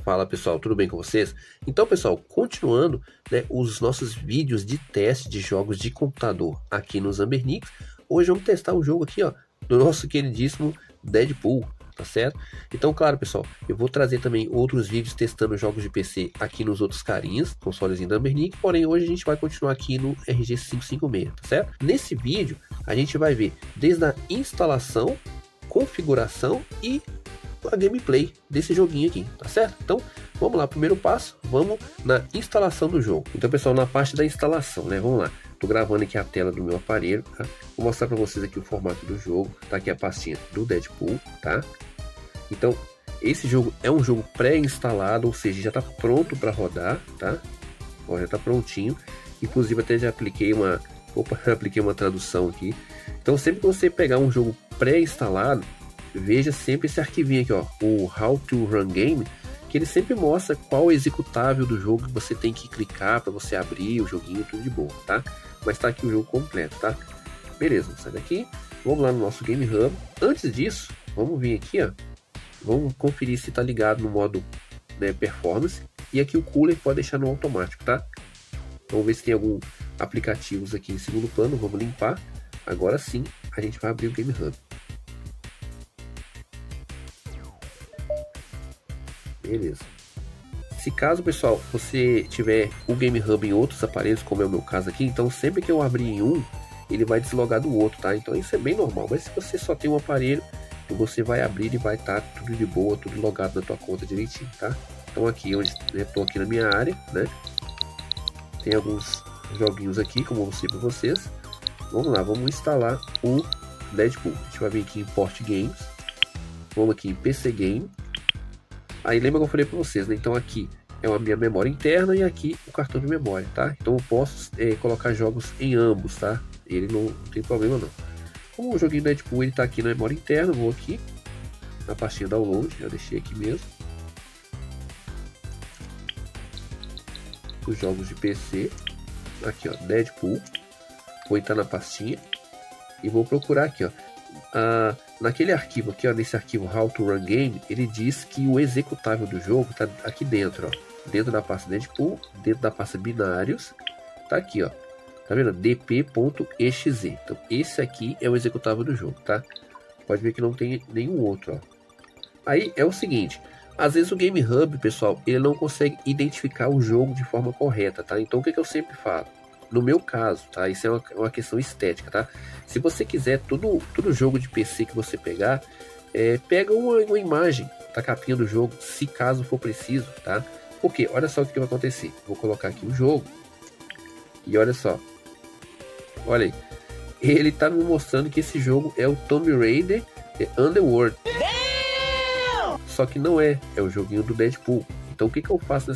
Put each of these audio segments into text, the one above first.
Fala pessoal, tudo bem com vocês? Então pessoal, continuando, né, os nossos vídeos de teste de jogos de computador aqui no Zambernics. Hoje vamos testar um jogo aqui, ó, do nosso queridíssimo Deadpool, tá certo? Então claro pessoal, eu vou trazer também outros vídeos testando jogos de PC aqui nos outros carinhas, consoles em Zambernics, porém hoje a gente vai continuar aqui no RG556, tá certo? Nesse vídeo a gente vai ver desde a instalação, configuração e a gameplay desse joguinho aqui, tá certo? Então vamos lá, primeiro passo, vamos na instalação do jogo. Então pessoal, na parte da instalação, né, vamos lá, tô gravando aqui a tela do meu aparelho, tá? Vou mostrar para vocês aqui o formato do jogo, tá aqui a pastinha do Deadpool, tá? Então esse jogo é um jogo pré-instalado, ou seja, já tá pronto para rodar, tá? Ó, já tá prontinho, inclusive até já apliquei uma tradução aqui. Então sempre que você pegar um jogo pré-instalado, veja sempre esse arquivinho aqui, ó, o How to Run Game, que ele sempre mostra qual executável do jogo que você tem que clicar para você abrir o joguinho, tudo de boa, tá? Mas tá aqui o jogo completo, tá? Beleza, vamos sair daqui, vamos lá no nosso Game Hub. Antes disso, vamos vir aqui, ó, vamos conferir se tá ligado no modo, né, Performance, e aqui o Cooler pode deixar no automático, tá? Vamos ver se tem algum aplicativos aqui em segundo plano, vamos limpar. Agora sim, a gente vai abrir o Game Hub. Beleza. Se caso, pessoal, você tiver o Game Hub em outros aparelhos, como é o meu caso aqui, então sempre que eu abrir em um, ele vai deslogar do outro, tá? Então isso é bem normal, mas se você só tem um aparelho, você vai abrir e vai estar tudo de boa, tudo logado na tua conta direitinho, tá? Então aqui, eu estou aqui na minha área, né? Tem alguns joguinhos aqui, como eu mostrei para vocês. Vamos lá, vamos instalar o Deadpool. A gente vai vir aqui em Port Games, vamos aqui em PC Game. Aí lembra que eu falei para vocês, né? Então aqui é a minha memória interna e aqui o cartão de memória, tá? Então eu posso colocar jogos em ambos, tá? Ele não tem problema não. Como o joguinho Deadpool ele tá aqui na memória interna, eu vou aqui na pastinha download, já deixei aqui mesmo. Os jogos de PC, aqui ó, Deadpool, vou entrar na pastinha e vou procurar aqui ó. Naquele arquivo aqui, ó, nesse arquivo How to Run Game, ele diz que o executável do jogo tá aqui dentro, ó, dentro da pasta Deadpool, dentro da pasta binários, tá aqui, ó, tá vendo? dp.exe. Então esse aqui é o executável do jogo, tá? Pode ver que não tem nenhum outro, ó. Aí é o seguinte, às vezes o Game Hub, pessoal, ele não consegue identificar o jogo de forma correta, tá? Então o que eu sempre falo? No meu caso, tá? Isso é uma questão estética, tá? Se você quiser todo jogo de PC que você pegar, pega uma imagem da capinha do jogo, se caso for preciso, tá? Porque olha só o que vai acontecer. Vou colocar aqui o jogo e olha só, olha aí, ele tá me mostrando que esse jogo é o Tomb Raider Underworld. Só que não é o joguinho do Deadpool. Então o que eu faço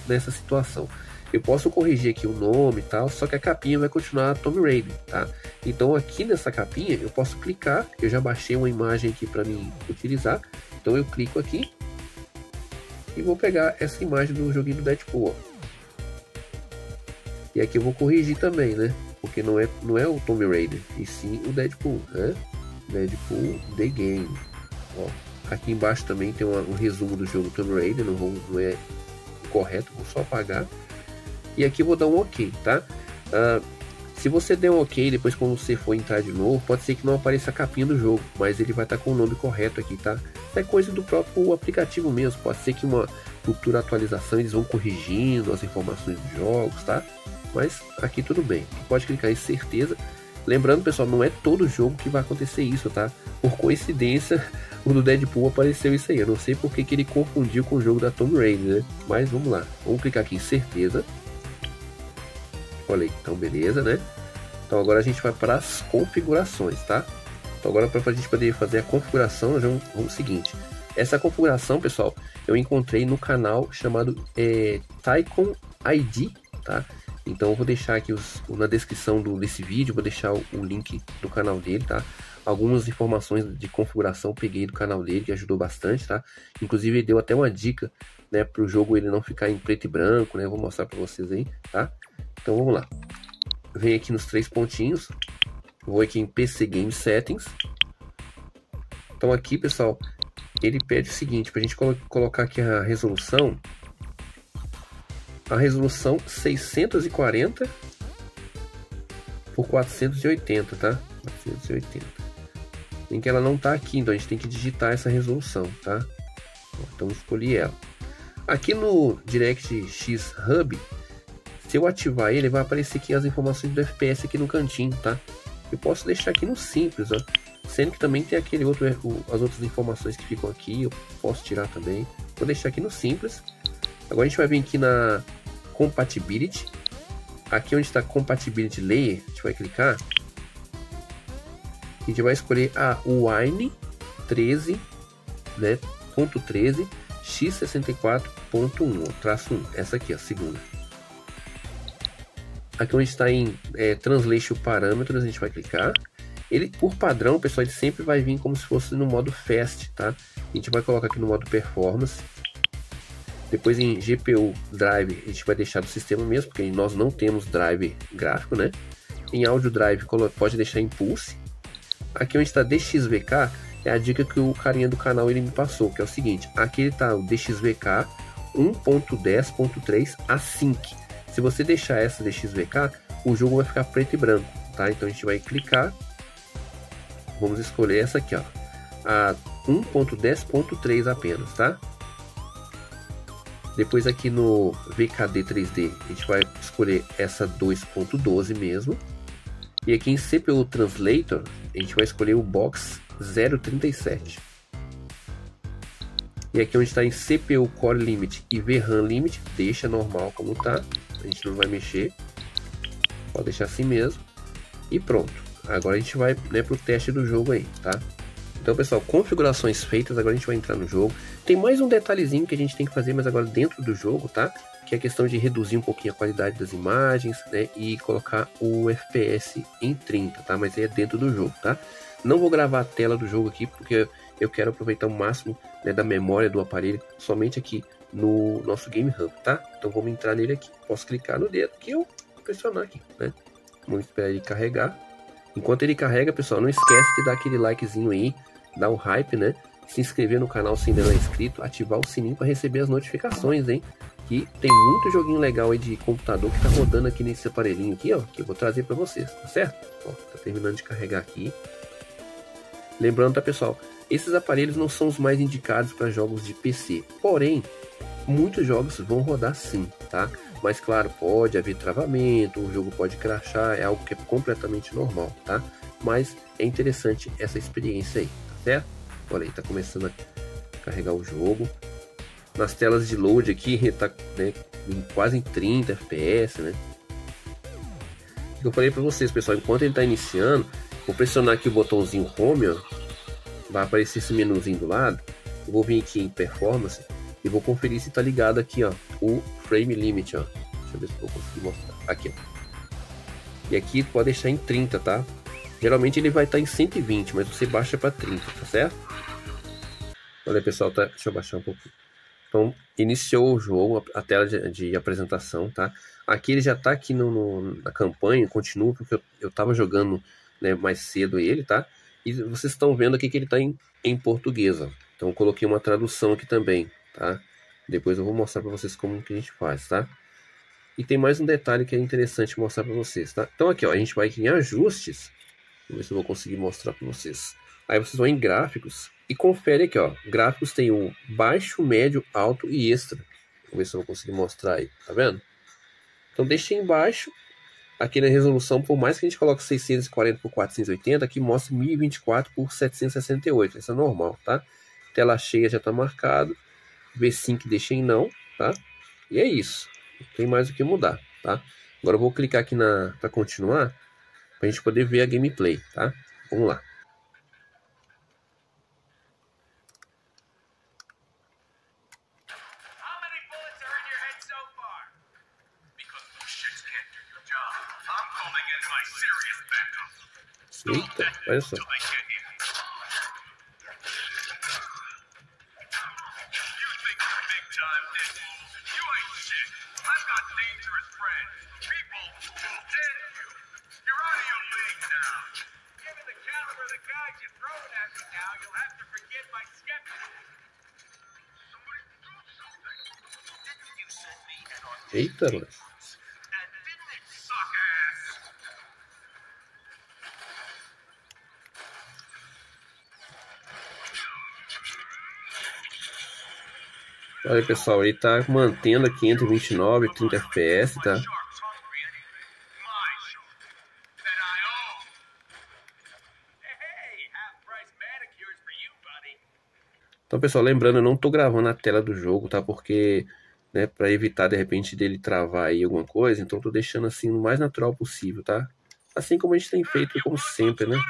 nessa situação? Eu posso corrigir aqui o nome e tal, só que a capinha vai continuar Tomb Raider, tá? Então aqui nessa capinha eu posso clicar, eu já baixei uma imagem aqui para mim utilizar, então eu clico aqui e vou pegar essa imagem do joguinho do Deadpool, ó. E aqui eu vou corrigir também, né? Porque não é o Tomb Raider, e sim o Deadpool, né? Deadpool The Game, ó. Aqui embaixo também tem um resumo do jogo Tomb Raider, não é correto, vou só apagar. E aqui eu vou dar um OK, tá? Se você der um OK, depois quando você for entrar de novo, pode ser que não apareça a capinha do jogo, mas ele vai estar com o nome correto aqui, tá? É coisa do próprio aplicativo mesmo, pode ser que uma futura atualização eles vão corrigindo as informações dos jogos, tá? Mas aqui tudo bem, pode clicar em certeza. Lembrando, pessoal, não é todo jogo que vai acontecer isso, tá? Por coincidência, o do Deadpool apareceu isso aí. Eu não sei porque que ele confundiu com o jogo da Tomb Raider, né? Mas vamos lá, vamos clicar aqui em certeza. Olha aí, então beleza, né? Então agora a gente vai para as configurações, tá? Então agora para a gente poder fazer a configuração, nós vamos o seguinte. Essa configuração, pessoal, eu encontrei no canal chamado Tycoon ID, tá? Então eu vou deixar aqui na descrição desse vídeo, vou deixar o link do canal dele, tá? Algumas informações de configuração peguei do canal dele, que ajudou bastante, tá? Inclusive ele deu até uma dica, né, para o jogo ele não ficar em preto e branco, né? Eu vou mostrar para vocês aí, tá? Então vamos lá. Vem aqui nos 3 pontinhos, vou aqui em PC Game Settings. Então aqui, pessoal, ele pede o seguinte, para a gente colocar aqui a resolução. A resolução 640 por 480, tá? 480. Em que ela não tá aqui, então a gente tem que digitar essa resolução, tá? Então escolhi ela. Aqui no DirectX Hub, se eu ativar ele, vai aparecer aqui as informações do FPS aqui no cantinho, tá? Eu posso deixar aqui no simples, ó. Sendo que também tem aquele outro, as outras informações que ficam aqui, eu posso tirar também. Vou deixar aqui no simples. Agora a gente vai vir aqui na Compatibility. Aqui onde está Compatibility Layer, a gente vai clicar. A gente vai escolher a Wine 13, né, ponto 13 x64.1, traço 1, essa aqui, a segunda. Aqui onde está em Translation Parameters, a gente vai clicar. Ele, por padrão, pessoal, ele sempre vai vir como se fosse no modo Fast, tá? A gente vai colocar aqui no modo Performance. Depois em GPU Drive, a gente vai deixar do sistema mesmo, porque nós não temos drive gráfico, né? Em Audio Drive, pode deixar em Pulse. Aqui onde está DXVK, é a dica que o carinha do canal ele me passou, que é o seguinte. Aqui está o DXVK 1.10.3 Async. Se você deixar essa DXVK, o jogo vai ficar preto e branco, tá? Então a gente vai clicar. Vamos escolher essa aqui, ó, a 1.10.3 apenas, tá? Depois aqui no VKD 3D, a gente vai escolher essa 2.12 mesmo. E aqui em CPU Translator, a gente vai escolher o Box 037. E aqui onde está em CPU Core Limit e VRAM Limit, deixa normal como tá. A gente não vai mexer. Pode deixar assim mesmo. E pronto. Agora a gente vai, né, para o teste do jogo aí, tá? Então, pessoal, configurações feitas, agora a gente vai entrar no jogo. Tem mais um detalhezinho que a gente tem que fazer, mas agora dentro do jogo, tá? Que é a questão de reduzir um pouquinho a qualidade das imagens, né? E colocar o FPS em 30, tá? Mas aí é dentro do jogo, tá? Não vou gravar a tela do jogo aqui, porque eu quero aproveitar o máximo, né, da memória do aparelho, somente aqui no nosso Game Hub, tá? Então vamos entrar nele aqui. Posso clicar no dedo que eu vou pressionar aqui, né? Vamos esperar ele carregar. Enquanto ele carrega, pessoal, não esquece de dar aquele likezinho aí, dar um hype, né? Se inscrever no canal se ainda não é inscrito, ativar o sininho para receber as notificações, hein? Que tem muito joguinho legal aí de computador que tá rodando aqui nesse aparelhinho aqui, ó, que eu vou trazer para vocês, tá certo? Ó, tá terminando de carregar aqui. Lembrando, tá, pessoal, esses aparelhos não são os mais indicados para jogos de PC, porém, muitos jogos vão rodar sim, tá? Mas claro, pode haver travamento, o jogo pode crashar, é algo que é completamente normal, tá? Mas é interessante essa experiência aí, tá certo? Olha aí, tá começando a carregar o jogo. Nas telas de load aqui, tá, né, quase em 30 FPS, né? O que eu falei pra vocês, pessoal, enquanto ele tá iniciando, vou pressionar aqui o botãozinho Home, ó, vai aparecer esse menuzinho do lado. Eu vou vir aqui em Performance e vou conferir se tá ligado aqui, ó, o Frame Limit, ó. Deixa eu ver se eu vou conseguir mostrar. Aqui, ó. E aqui pode deixar em 30, tá? Geralmente ele vai estar em 120, mas você baixa para 30, tá certo? Olha, pessoal, tá? Deixa eu baixar um pouquinho. Então, iniciou o jogo, a tela de apresentação, tá? Aqui ele já tá aqui na campanha, continua, porque eu tava jogando, né, mais cedo ele, tá? E vocês estão vendo aqui que ele tá em português, ó. Então, eu coloquei uma tradução aqui também, tá? Depois eu vou mostrar para vocês como que a gente faz, tá? E tem mais um detalhe que é interessante mostrar para vocês, tá? Então aqui, ó, a gente vai aqui em ajustes. Vamos ver se eu vou conseguir mostrar para vocês. Aí vocês vão em gráficos e confere aqui, ó. Gráficos tem o baixo, médio, alto e extra. Vamos ver se eu vou conseguir mostrar aí, tá vendo? Então deixa em baixo. Aqui na resolução, por mais que a gente coloque 640 por 480, aqui mostra 1024 por 768. Isso é normal, tá? Tela cheia já tá marcado. V5 deixa em não, tá? E é isso. Não tem mais o que mudar, tá? Agora eu vou clicar aqui para continuar, pra gente poder ver a gameplay, tá? Vamos lá. Eita, olha só. Given the caliber of the guys you're throwing at me now, you'll have to forgive my skepticism. Eita, mano. Olha, pessoal, ele tá mantendo aqui entre 29 e 30 FPS, tá? Então, pessoal, lembrando, eu não tô gravando a tela do jogo, tá? Porque, né, pra evitar, de repente, dele travar aí alguma coisa, então eu tô deixando assim o mais natural possível, tá? Assim como a gente tem feito, como sempre, né?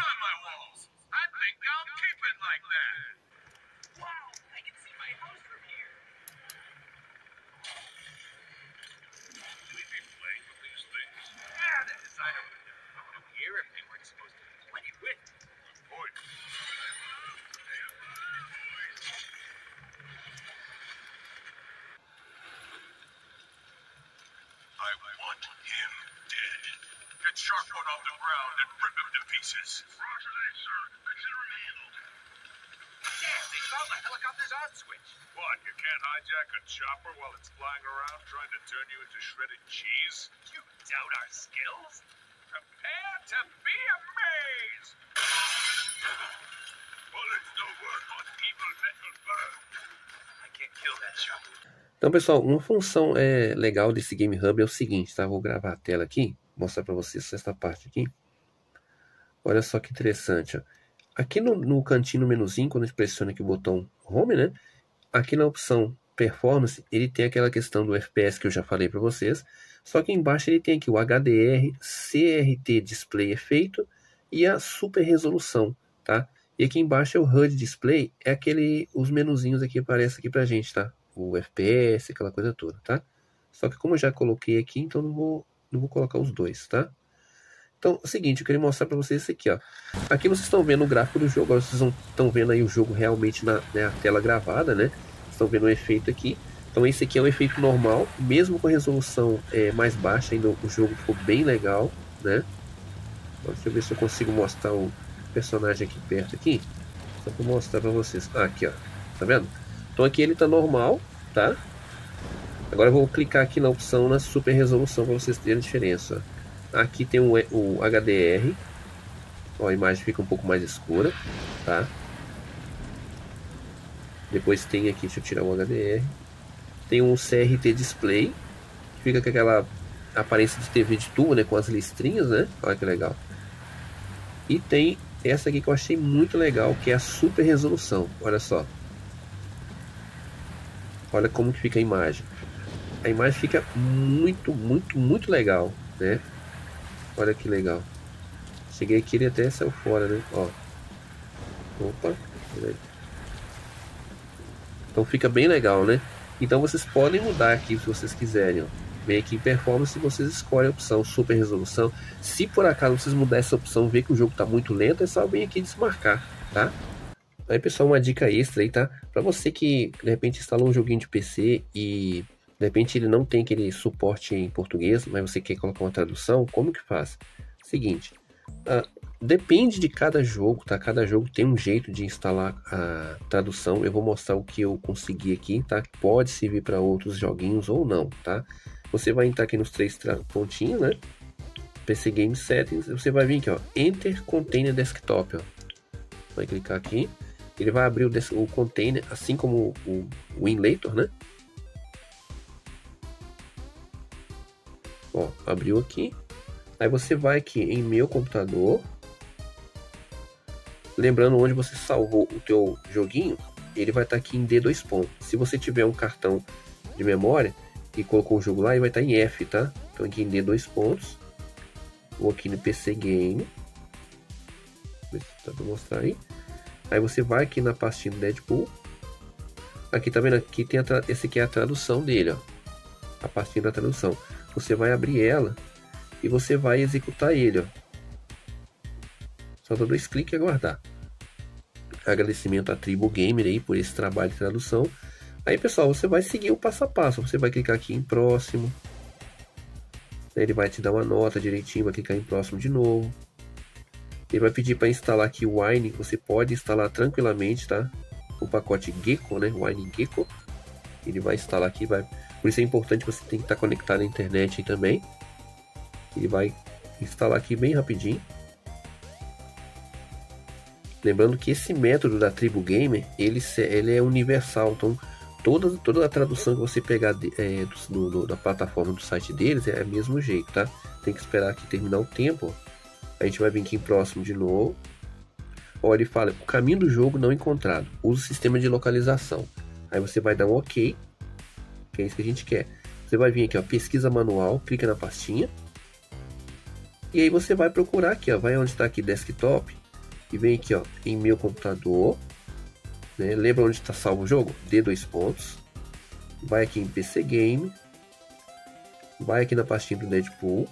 Sharkbone off the ground and rip him to pieces. Roger that, sir. Consider him handled. Damn, they found the helicopter's on switch. What, you can't hijack a chopper while it's flying around trying to turn you into shredded cheese? You doubt our skills? Prepare to be amazed! Bullets don't work on evil metal bird. I can't kill that chopper. Então, pessoal, uma função legal desse Game Hub é o seguinte, tá? Vou gravar a tela aqui, mostrar para vocês essa parte aqui. Olha só que interessante, ó. Aqui no cantinho, no menuzinho, quando a gente pressiona aqui o botão Home, né? Aqui na opção Performance, ele tem aquela questão do FPS que eu já falei para vocês. Só que embaixo ele tem aqui o HDR, CRT Display Efeito e a Super Resolução, tá? E aqui embaixo é o HUD Display, é os menuzinhos aqui aparecem aqui pra gente, tá? O FPS, aquela coisa toda, tá? Só que como eu já coloquei aqui, então não vou colocar os dois, tá? Então, é o seguinte, eu queria mostrar para vocês isso aqui, ó. Aqui vocês estão vendo o gráfico do jogo, agora vocês estão vendo aí o jogo realmente na tela gravada, né? Estão vendo o efeito aqui. Então esse aqui é um efeito normal, mesmo com a resolução mais baixa, ainda o jogo ficou bem legal, né? Então, deixa eu ver se eu consigo mostrar o personagem aqui perto aqui. Só para mostrar para vocês. Ah, aqui, ó. Tá vendo? Então aqui ele tá normal, tá? Agora eu vou clicar aqui na opção na super resolução para vocês terem a diferença. Aqui tem o HDR. Ó, a imagem fica um pouco mais escura, tá? Depois tem aqui, deixa eu tirar o HDR. Tem um CRT Display, que fica com aquela aparência de TV de tubo, né? Com as listrinhas, né? Olha que legal. E tem essa aqui que eu achei muito legal, que é a super resolução. Olha só. Olha como que fica a imagem. A imagem fica muito, muito, muito legal, né? Olha que legal. Cheguei aqui, ele até saiu fora, né? Ó. Opa. Então fica bem legal, né? Então vocês podem mudar aqui se vocês quiserem, ó. Vem aqui em Performance e vocês escolhem a opção Super Resolução. Se por acaso vocês mudarem essa opção, ver que o jogo está muito lento, é só vir aqui desmarcar, tá? Aí, pessoal, uma dica extra aí, tá? Para você que de repente instalou um joguinho de PC e de repente ele não tem aquele suporte em português, mas você quer colocar uma tradução, como que faz? Seguinte, depende de cada jogo, tá? Cada jogo tem um jeito de instalar a tradução. Eu vou mostrar o que eu consegui aqui, tá? Pode servir para outros joguinhos ou não, tá? Você vai entrar aqui nos três pontinhos, né? PC Game Settings, você vai vir aqui, ó, Enter Container Desktop, ó. Vai clicar aqui, ele vai abrir o container, assim como o WinLator, né? Ó, abriu aqui. Aí você vai aqui em Meu Computador. Lembrando onde você salvou o teu joguinho, ele vai estar aqui em D2 pontos. Se você tiver um cartão de memória e colocou o jogo lá, ele vai estar em F, tá? Então aqui em D2 pontos. Vou aqui no PC Game. Ver se dá pra mostrar aí. Aí você vai aqui na pastinha do Deadpool. Aqui tá vendo? Aqui tem esse aqui é a tradução dele, ó. A pastinha da tradução. Você vai abrir ela e você vai executar ele, ó. Só dá 2 cliques e aguardar. Agradecimento à Tribo Gamer aí por esse trabalho de tradução. Aí, pessoal, você vai seguir o passo a passo. Você vai clicar aqui em próximo. Ele vai te dar uma nota direitinho, vai clicar em próximo de novo. Ele vai pedir para instalar aqui o Wine. Você pode instalar tranquilamente, tá? O pacote Gecko, né? Wine Gecko. Ele vai instalar aqui, vai Por isso é importante você tem que estar conectado à internet aí também. Ele vai instalar aqui bem rapidinho. Lembrando que esse método da Tribu Gamer, ele é universal, então toda a tradução que você pegar da plataforma do site deles é o mesmo jeito, tá? Tem que esperar aqui terminar o tempo. A gente vai vir aqui em próximo de novo. Olha, ele fala, o caminho do jogo não encontrado, usa o sistema de localização. Aí você vai dar um OK, que é isso que a gente quer. Você vai vir aqui, ó, pesquisa manual, clica na pastinha. E aí você vai procurar aqui, ó, vai onde está aqui desktop. E vem aqui, ó, em meu computador, né? Lembra onde está salvo o jogo? D2 pontos. Vai aqui em PC Game. Vai aqui na pastinha do Deadpool.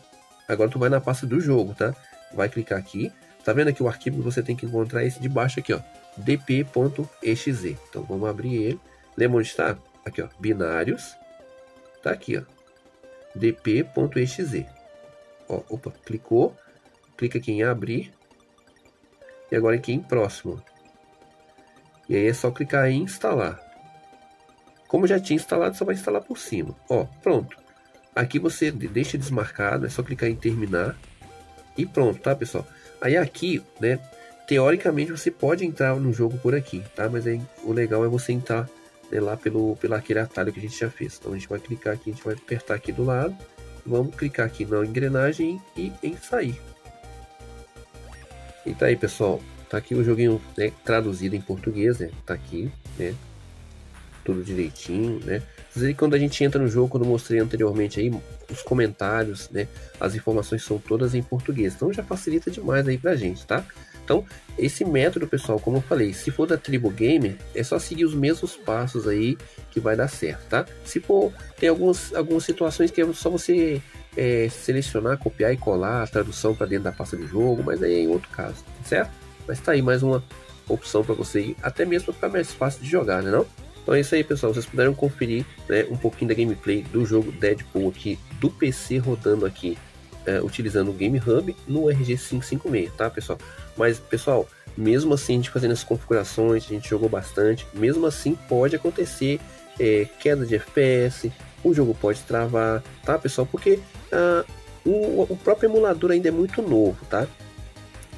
Agora tu vai na pasta do jogo, tá? Vai clicar aqui. Tá vendo aqui o arquivo que você tem que encontrar esse de baixo aqui, ó, dp.exe. Então vamos abrir ele. Lembra onde está? Aqui, ó, binários. Tá aqui, ó, dp.exe. Ó, opa, clicou. Clica aqui em abrir. E agora aqui em próximo. E aí é só clicar em instalar. Como já tinha instalado, só vai instalar por cima. Ó, pronto. Aqui você deixa desmarcado, é só clicar em terminar. E pronto, tá, pessoal? Aí aqui, né, teoricamente você pode entrar no jogo por aqui, tá? Mas aí o legal é você entrar, né, lá pelo aquele atalho que a gente já fez. Então a gente vai clicar aqui, a gente vai apertar aqui do lado. Vamos clicar aqui na engrenagem e em sair. E tá aí, pessoal, tá aqui o joguinho, né, traduzido em português, né, tá aqui, né, tudo direitinho, né. Vocês quando a gente entra no jogo, quando eu mostrei anteriormente aí, os comentários, né, as informações são todas em português, então já facilita demais aí pra gente, tá? Então, esse método, pessoal, como eu falei, se for da Tribu Gamer, é só seguir os mesmos passos aí que vai dar certo, tá? Se for, tem algumas situações que é só você selecionar, copiar e colar a tradução para dentro da pasta do jogo, mas aí é em outro caso, certo? Mas tá aí mais uma opção para você ir, até mesmo para ficar mais fácil de jogar, né não? Então é isso aí, pessoal, vocês puderam conferir, né, um pouquinho da gameplay do jogo Deadpool aqui do PC rodando aqui, utilizando o Game Hub no RG556, tá, pessoal? Mas, pessoal, mesmo assim, a gente fazendo as configurações, a gente jogou bastante, mesmo assim pode acontecer queda de FPS, o jogo pode travar, tá, pessoal? Porque o próprio emulador ainda é muito novo, tá?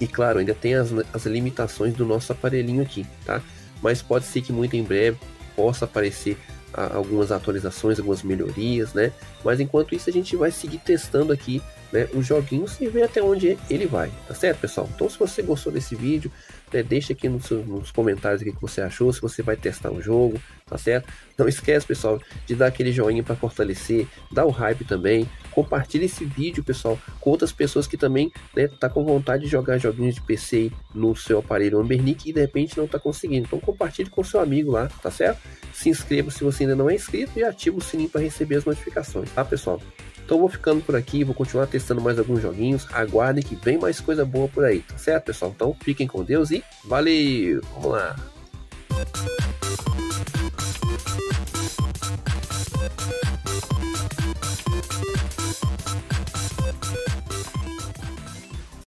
E claro, ainda tem as limitações do nosso aparelhinho aqui, tá? Mas pode ser que muito em breve possa aparecer algumas atualizações, algumas melhorias, né? Mas enquanto isso a gente vai seguir testando aqui, né, os joguinhos e ver até onde ele vai, tá certo, pessoal? Então se você gostou desse vídeo, né, deixa aqui nos comentários o que você achou, se você vai testar o jogo, tá certo? Não esquece, pessoal, de dar aquele joinha para fortalecer, dá o hype também, compartilha esse vídeo, pessoal, com outras pessoas que também, né, tá com vontade de jogar joguinhos de PC no seu aparelho Ambernic e de repente não tá conseguindo. Então compartilhe com seu amigo lá, tá certo? Se inscreva se você ainda não é inscrito e ativa o sininho para receber as notificações, tá, pessoal? Então eu vou ficando por aqui, vou continuar testando mais alguns joguinhos, aguardem que vem mais coisa boa por aí, tá certo, pessoal? Então fiquem com Deus e valeu! Vamos lá!